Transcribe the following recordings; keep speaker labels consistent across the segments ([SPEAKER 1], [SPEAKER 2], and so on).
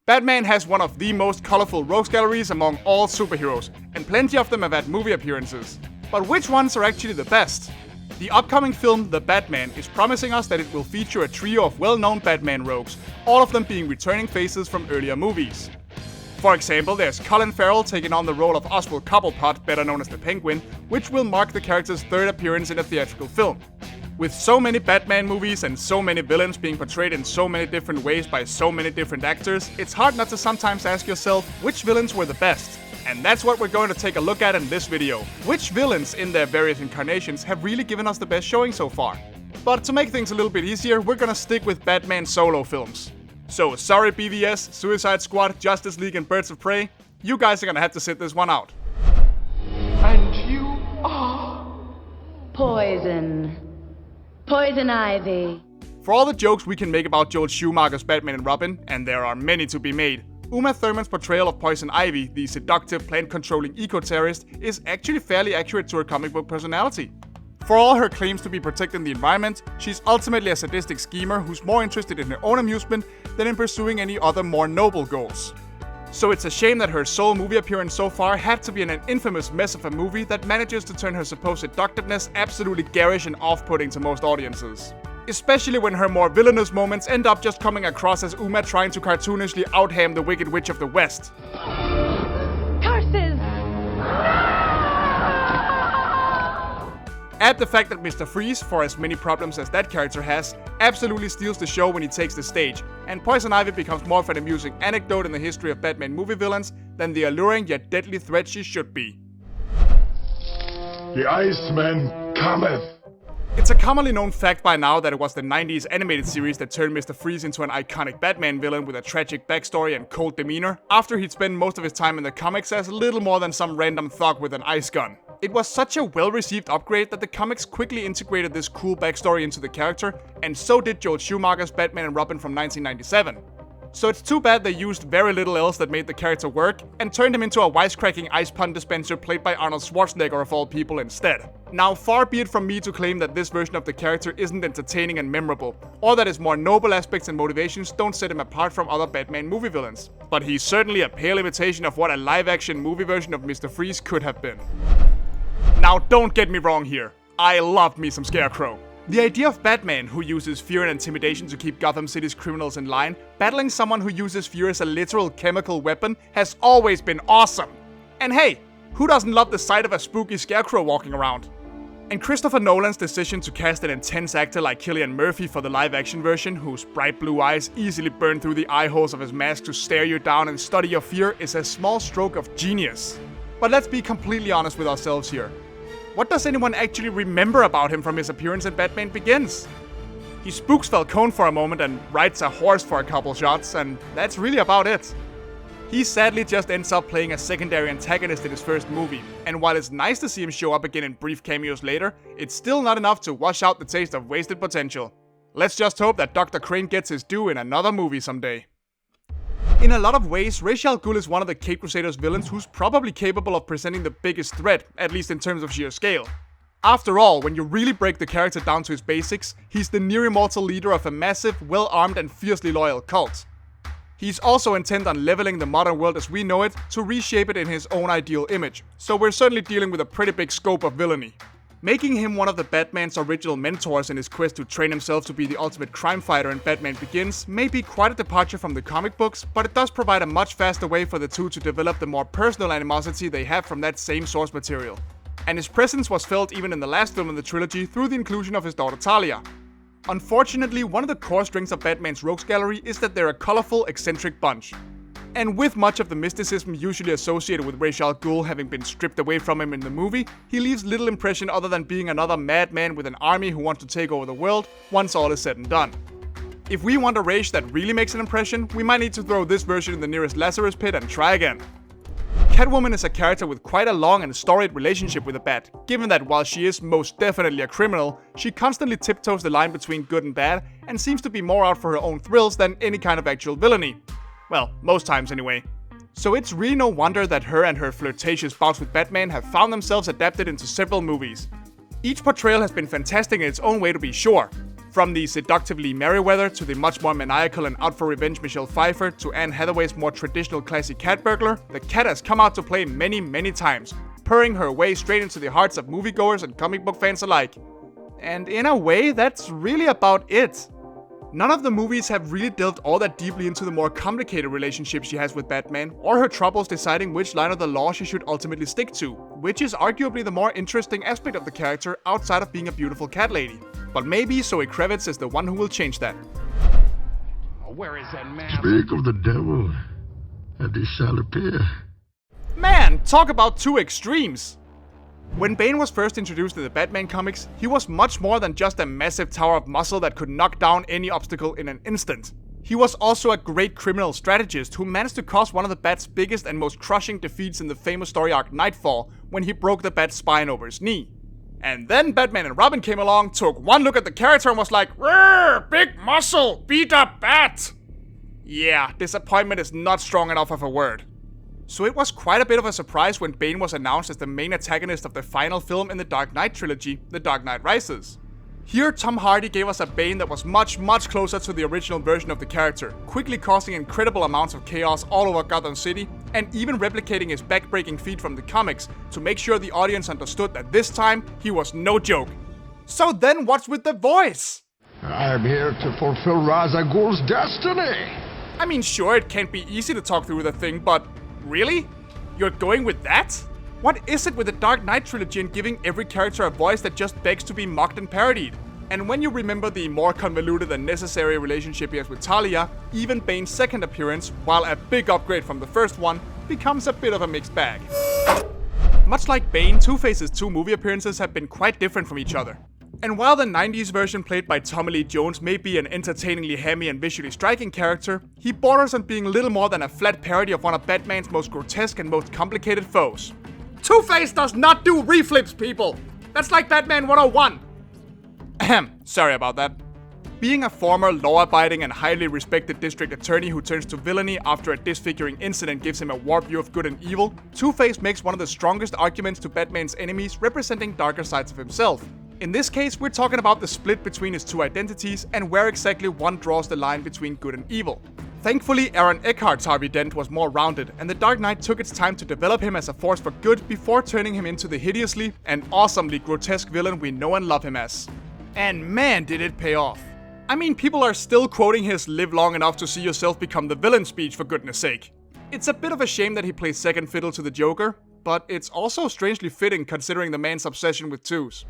[SPEAKER 1] Batman has one of the most colorful rogues galleries among all superheroes, and plenty of them have had movie appearances. But which ones are actually the best? The upcoming film, The Batman, is promising us that it will feature a trio of well-known Batman rogues, all of them being returning faces from earlier movies. For example, there's Colin Farrell taking on the role of Oswald Cobblepot, better known as the Penguin, which will mark the character's third appearance in a theatrical film. With so many Batman movies and so many villains being portrayed in so many different ways by so many different actors, it's hard not to sometimes ask yourself which villains were the best. And that's what we're going to take a look at in this video. Which villains in their various incarnations have really given us the best showing so far? But to make things a little bit easier, we're gonna stick with Batman solo films. So sorry BVS, Suicide Squad, Justice League and Birds of Prey, you guys are gonna have to sit this one out.
[SPEAKER 2] And you are...
[SPEAKER 3] Poison. Poison Ivy.
[SPEAKER 1] For all the jokes we can make about Joel Schumacher's Batman and Robin, and there are many to be made, Uma Thurman's portrayal of Poison Ivy, the seductive, plant-controlling eco-terrorist, is actually fairly accurate to her comic book personality. For all her claims to be protecting the environment, she's ultimately a sadistic schemer who's more interested in her own amusement than in pursuing any other more noble goals. So it's a shame that her sole movie appearance so far had to be in an infamous mess of a movie that manages to turn her supposed seductiveness absolutely garish and off-putting to most audiences. Especially when her more villainous moments end up just coming across as Uma trying to cartoonishly out-ham the Wicked Witch of the West.
[SPEAKER 3] Curses!
[SPEAKER 1] Add the fact that Mr. Freeze, for as many problems as that character has, absolutely steals the show when he takes the stage, and Poison Ivy becomes more of an amusing anecdote in the history of Batman movie villains than the alluring yet deadly threat she should be.
[SPEAKER 2] The Iceman cometh!
[SPEAKER 1] It's a commonly known fact by now that it was the 90s animated series that turned Mr. Freeze into an iconic Batman villain with a tragic backstory and cold demeanor, after he'd spent most of his time in the comics as little more than some random thug with an ice gun. It was such a well-received upgrade that the comics quickly integrated this cool backstory into the character, and so did Joel Schumacher's Batman and Robin from 1997. So it's too bad they used very little else that made the character work, and turned him into a wisecracking ice pun dispenser played by Arnold Schwarzenegger of all people instead. Now, far be it from me to claim that this version of the character isn't entertaining and memorable, or that his more noble aspects and motivations don't set him apart from other Batman movie villains. But he's certainly a pale imitation of what a live-action movie version of Mr. Freeze could have been. Now, don't get me wrong here. I loved me some Scarecrow. The idea of Batman, who uses fear and intimidation to keep Gotham City's criminals in line, battling someone who uses fear as a literal chemical weapon, has always been awesome. And hey, who doesn't love the sight of a spooky Scarecrow walking around? And Christopher Nolan's decision to cast an intense actor like Cillian Murphy for the live-action version, whose bright blue eyes easily burn through the eye holes of his mask to stare you down and study your fear, is a small stroke of genius. But let's be completely honest with ourselves here. What does anyone actually remember about him from his appearance in Batman Begins? He spooks Falcone for a moment and rides a horse for a couple shots, and that's really about it. He sadly just ends up playing a secondary antagonist in his first movie, and while it's nice to see him show up again in brief cameos later, it's still not enough to wash out the taste of wasted potential. Let's just hope that Dr. Crane gets his due in another movie someday. In a lot of ways, Ra's al Ghul is one of the Cape Crusaders villains who's probably capable of presenting the biggest threat, at least in terms of sheer scale. After all, when you really break the character down to his basics, he's the near-immortal leader of a massive, well-armed and fiercely loyal cult. He's also intent on leveling the modern world as we know it to reshape it in his own ideal image, so we're certainly dealing with a pretty big scope of villainy. Making him one of the Batman's original mentors in his quest to train himself to be the ultimate crime fighter in Batman Begins may be quite a departure from the comic books, but it does provide a much faster way for the two to develop the more personal animosity they have from that same source material. And his presence was felt even in the last film in the trilogy through the inclusion of his daughter Talia. Unfortunately, one of the core strengths of Batman's rogues gallery is that they're a colorful, eccentric bunch. And with much of the mysticism usually associated with Ra's al Ghul having been stripped away from him in the movie, he leaves little impression other than being another madman with an army who wants to take over the world once all is said and done. If we want a Ra's that really makes an impression, we might need to throw this version in the nearest Lazarus pit and try again. Catwoman is a character with quite a long and storied relationship with the Bat, given that while she is most definitely a criminal, she constantly tiptoes the line between good and bad and seems to be more out for her own thrills than any kind of actual villainy. Well, most times anyway. So it's really no wonder that her and her flirtatious bouts with Batman have found themselves adapted into several movies. Each portrayal has been fantastic in its own way to be sure. From the seductively Merryweather to the much more maniacal and out for revenge Michelle Pfeiffer to Anne Hathaway's more traditional classy cat burglar, the cat has come out to play many times, purring her way straight into the hearts of moviegoers and comic book fans alike. And in a way, that's really about it. None of the movies have really delved all that deeply into the more complicated relationship she has with Batman, or her troubles deciding which line of the law she should ultimately stick to, which is arguably the more interesting aspect of the character outside of being a beautiful cat lady. But maybe Zoe Kravitz is the one who will change that.
[SPEAKER 2] Where is that man?
[SPEAKER 4] Speak of the devil, and he shall appear.
[SPEAKER 1] Man, talk about two extremes! When Bane was first introduced in the Batman comics, he was much more than just a massive tower of muscle that could knock down any obstacle in an instant. He was also a great criminal strategist who managed to cause one of the Bat's biggest and most crushing defeats in the famous story arc Nightfall, when he broke the Bat's spine over his knee. And then Batman and Robin came along, took one look at the character and was like, "Rrrr, big muscle, beat up Bat!" Yeah, disappointment is not strong enough of a word. So it was quite a bit of a surprise when Bane was announced as the main antagonist of the final film in the Dark Knight trilogy, The Dark Knight Rises. Here, Tom Hardy gave us a Bane that was much closer to the original version of the character, quickly causing incredible amounts of chaos all over Gotham City, and even replicating his back-breaking feat from the comics to make sure the audience understood that this time, he was no joke. So then what's with the voice?
[SPEAKER 2] I'm here to fulfill Ra's al Ghul's destiny.
[SPEAKER 1] I mean, sure, it can't be easy to talk through the thing, but really? You're going with that? What is it with the Dark Knight trilogy and giving every character a voice that just begs to be mocked and parodied? And when you remember the more convoluted and necessary relationship he has with Talia, even Bane's second appearance, while a big upgrade from the first one, becomes a bit of a mixed bag. Much like Bane, Two-Face's two movie appearances have been quite different from each other. And while the 90s version played by Tommy Lee Jones may be an entertainingly hammy and visually striking character, he borders on being little more than a flat parody of one of Batman's most grotesque and most complicated foes. Two-Face does not do reflips, people! That's like Batman 101! Ahem, sorry about that. Being a former law-abiding and highly respected district attorney who turns to villainy after a disfiguring incident gives him a warped view of good and evil, Two-Face makes one of the strongest arguments to Batman's enemies representing darker sides of himself. In this case, we're talking about the split between his two identities and where exactly one draws the line between good and evil. Thankfully, Aaron Eckhart's Harvey Dent was more rounded, and The Dark Knight took its time to develop him as a force for good before turning him into the hideously and awesomely grotesque villain we know and love him as. And man, did it pay off. I mean, people are still quoting his "live long enough to see yourself become the villain" speech, for goodness sake. It's a bit of a shame that he plays second fiddle to the Joker, but it's also strangely fitting considering the man's obsession with twos.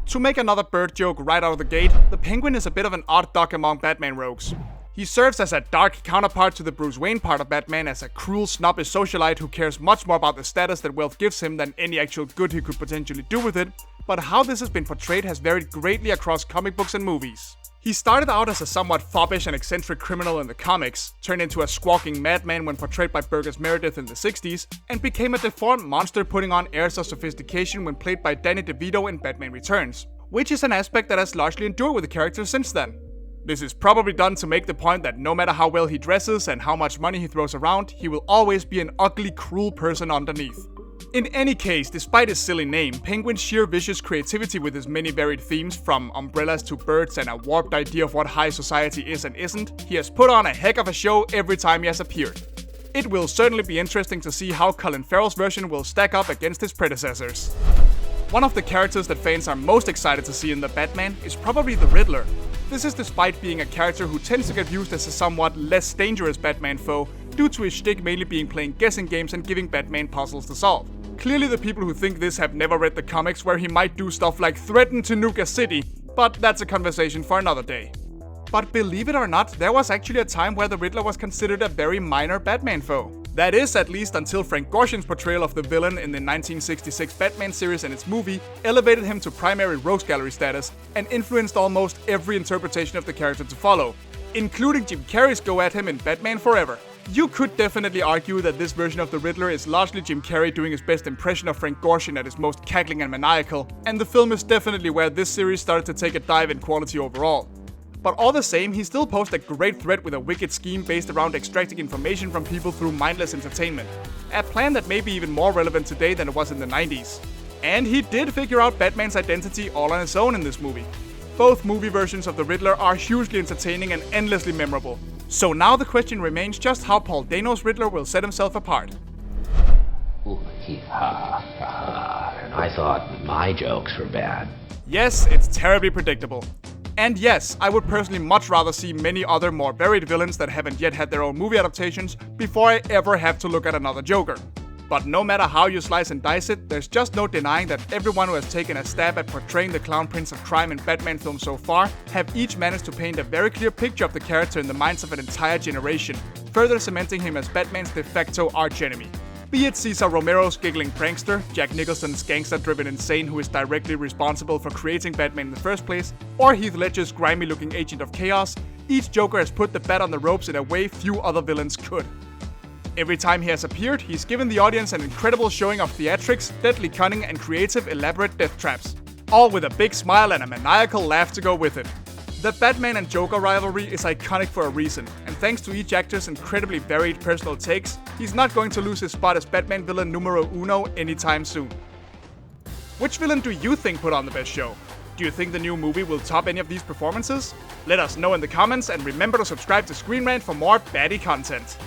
[SPEAKER 1] To make another bird joke right out of the gate, the Penguin is a bit of an odd duck among Batman rogues. He serves as a dark counterpart to the Bruce Wayne part of Batman as a cruel, snobbish socialite who cares much more about the status that wealth gives him than any actual good he could potentially do with it, but how this has been portrayed has varied greatly across comic books and movies. He started out as a somewhat foppish and eccentric criminal in the comics, turned into a squawking madman when portrayed by Burgess Meredith in the 60s, and became a deformed monster putting on airs of sophistication when played by Danny DeVito in Batman Returns, which is an aspect that has largely endured with the character since then. This is probably done to make the point that no matter how well he dresses and how much money he throws around, he will always be an ugly, cruel person underneath. In any case, despite his silly name, Penguin's sheer vicious creativity with his many varied themes, from umbrellas to birds and a warped idea of what high society is and isn't, he has put on a heck of a show every time he has appeared. It will certainly be interesting to see how Colin Farrell's version will stack up against his predecessors. One of the characters that fans are most excited to see in the Batman is probably the Riddler. This is despite being a character who tends to get used as a somewhat less dangerous Batman foe, due to his shtick mainly being playing guessing games and giving Batman puzzles to solve. Clearly the people who think this have never read the comics where he might do stuff like threaten to nuke a city, but that's a conversation for another day. But believe it or not, there was actually a time where the Riddler was considered a very minor Batman foe. That is, at least until Frank Gorshin's portrayal of the villain in the 1966 Batman series and its movie elevated him to primary rogues gallery status and influenced almost every interpretation of the character to follow, including Jim Carrey's go at him in Batman Forever. You could definitely argue that this version of the Riddler is largely Jim Carrey doing his best impression of Frank Gorshin at his most cackling and maniacal, and the film is definitely where this series started to take a dive in quality overall. But all the same, he still posed a great threat with a wicked scheme based around extracting information from people through mindless entertainment. A plan that may be even more relevant today than it was in the 90s. And he did figure out Batman's identity all on his own in this movie. Both movie versions of the Riddler are hugely entertaining and endlessly memorable. So now the question remains just how Paul Dano's Riddler will set himself apart.
[SPEAKER 5] Ooh, and I thought my jokes were bad.
[SPEAKER 1] Yes, it's terribly predictable. And yes, I would personally much rather see many other more varied villains that haven't yet had their own movie adaptations before I ever have to look at another Joker. But no matter how you slice and dice it, there's just no denying that everyone who has taken a stab at portraying the Clown Prince of Crime in Batman films so far have each managed to paint a very clear picture of the character in the minds of an entire generation, further cementing him as Batman's de facto archenemy. Be it Cesar Romero's giggling prankster, Jack Nicholson's gangster-driven insane who is directly responsible for creating Batman in the first place, or Heath Ledger's grimy-looking agent of chaos, each Joker has put the bat on the ropes in a way few other villains could. Every time he has appeared, he's given the audience an incredible showing of theatrics, deadly cunning, and creative, elaborate death traps. All with a big smile and a maniacal laugh to go with it. The Batman and Joker rivalry is iconic for a reason, and thanks to each actor's incredibly varied personal takes, he's not going to lose his spot as Batman villain numero uno anytime soon. Which villain do you think put on the best show? Do you think the new movie will top any of these performances? Let us know in the comments, and remember to subscribe to ScreenRant for more baddie content.